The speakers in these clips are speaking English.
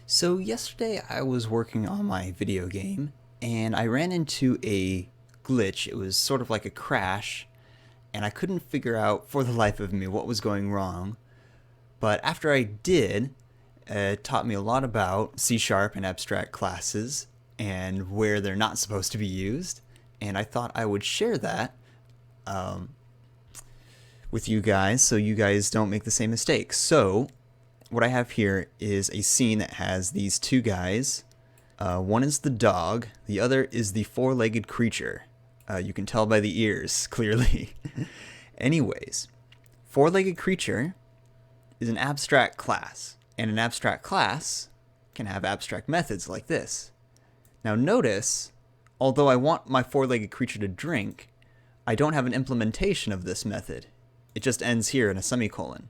So yesterday I was working on my video game and I ran into a glitch. It was sort of like a crash and I couldn't figure out for the life of me what was going wrong. But after I did, it taught me a lot about C# and abstract classes and where they're not supposed to be used. And I thought I would share that with you guys so you guys don't make the same mistakes. So what I have here is a scene that has these two guys. One is the dog, the other is the four-legged creature. You can tell by the ears, clearly. Anyways, four-legged creature is an abstract class, and an abstract class can have abstract methods like this. Now notice, although I want my four-legged creature to drink, I don't have an implementation of this method. It just ends here in a semicolon.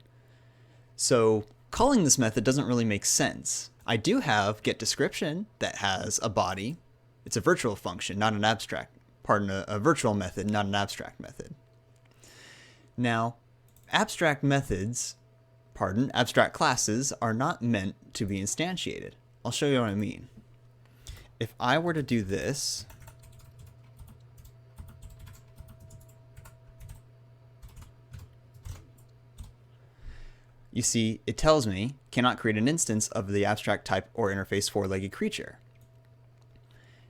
So calling this method doesn't really make sense. I do have getDescription that has a body. It's a virtual function, not an abstract. Pardon, a virtual method, not an abstract method. Now, abstract classes are not meant to be instantiated. I'll show you what I mean. If I were to do this, you see, it tells me cannot create an instance of the abstract type or interface four-legged creature.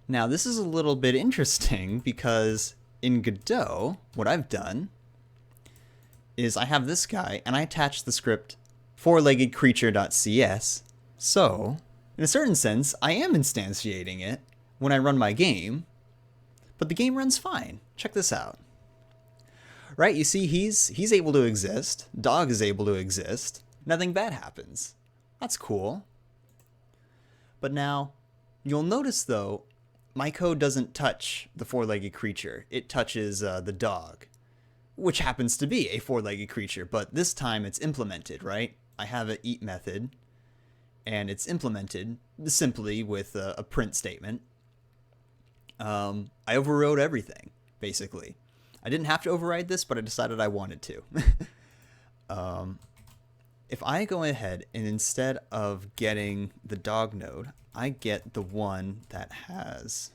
Now, this is a little bit interesting because in Godot, what I've done is I have this guy and I attach the script four-legged creature.cs. So, in a certain sense, I am instantiating it when I run my game, but the game runs fine. Check this out. Right, you see he's able to exist, dog is able to exist, nothing bad happens. That's cool. But now, you'll notice though, my code doesn't touch the four-legged creature, it touches the dog, which happens to be a four-legged creature, but this time it's implemented, right? I have an eat method, and it's implemented simply with a print statement. I overrode everything, basically. I didn't have to override this, but I decided I wanted to. If I go ahead and instead of getting the dog node, I get the one that has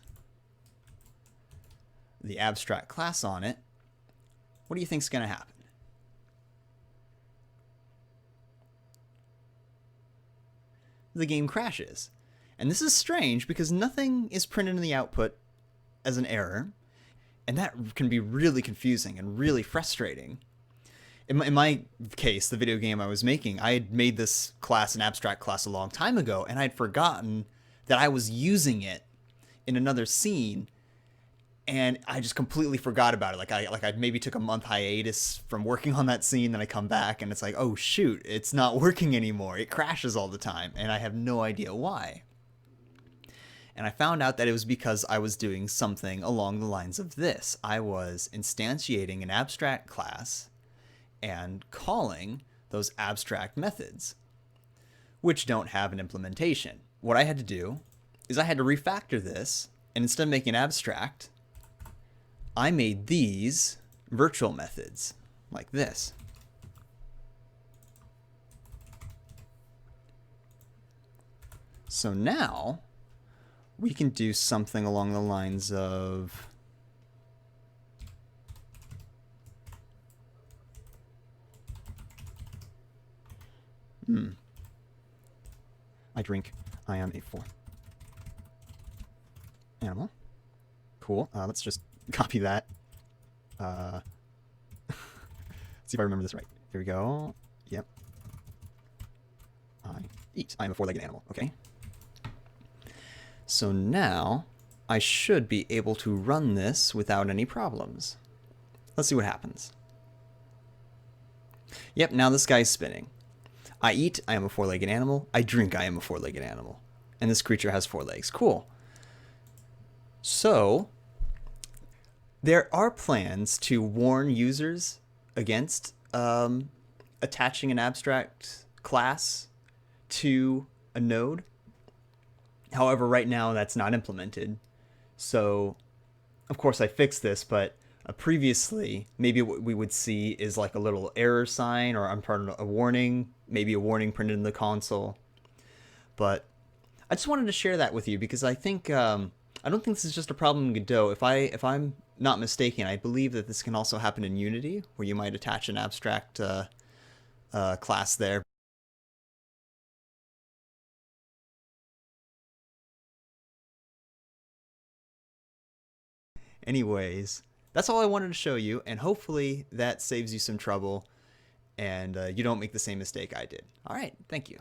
the abstract class on it, what do you think is going to happen? The game crashes. And this is strange because nothing is printed in the output as an error. And that can be really confusing and really frustrating. In my case, the video game I was making, I had made this class an abstract class a long time ago, and I'd forgotten that I was using it in another scene, and I just completely forgot about it. I maybe took a month hiatus from working on that scene, then I come back, and it's like, oh shoot, it's not working anymore. It crashes all the time, and I have no idea why. And I found out that it was because I was doing something along the lines of this. I was instantiating an abstract class and calling those abstract methods, which don't have an implementation. What I had to do is I had to refactor this, and instead of making abstract, I made these virtual methods, like this. So now we can do something along the lines of I drink. I am a four animal. Cool. Let's just copy that. Let's see if I remember this right. Here we go. Yep. I eat. I am a four-legged animal. Okay. So now I should be able to run this without any problems. Let's see what happens. Yep, now this guy's spinning. I eat, I am a four-legged animal. I drink, I am a four-legged animal. And this creature has four legs. Cool. So there are plans to warn users against attaching an abstract class to a node. However, right now that's not implemented. So, of course, I fixed this, but previously, maybe what we would see is like a little error sign, or a warning, maybe a warning printed in the console. But I just wanted to share that with you because I think I don't think this is just a problem in Godot. If I'm not mistaken, I believe that this can also happen in Unity, where you might attach an abstract class there. Anyways, that's all I wanted to show you, and hopefully that saves you some trouble and you don't make the same mistake I did. All right, thank you.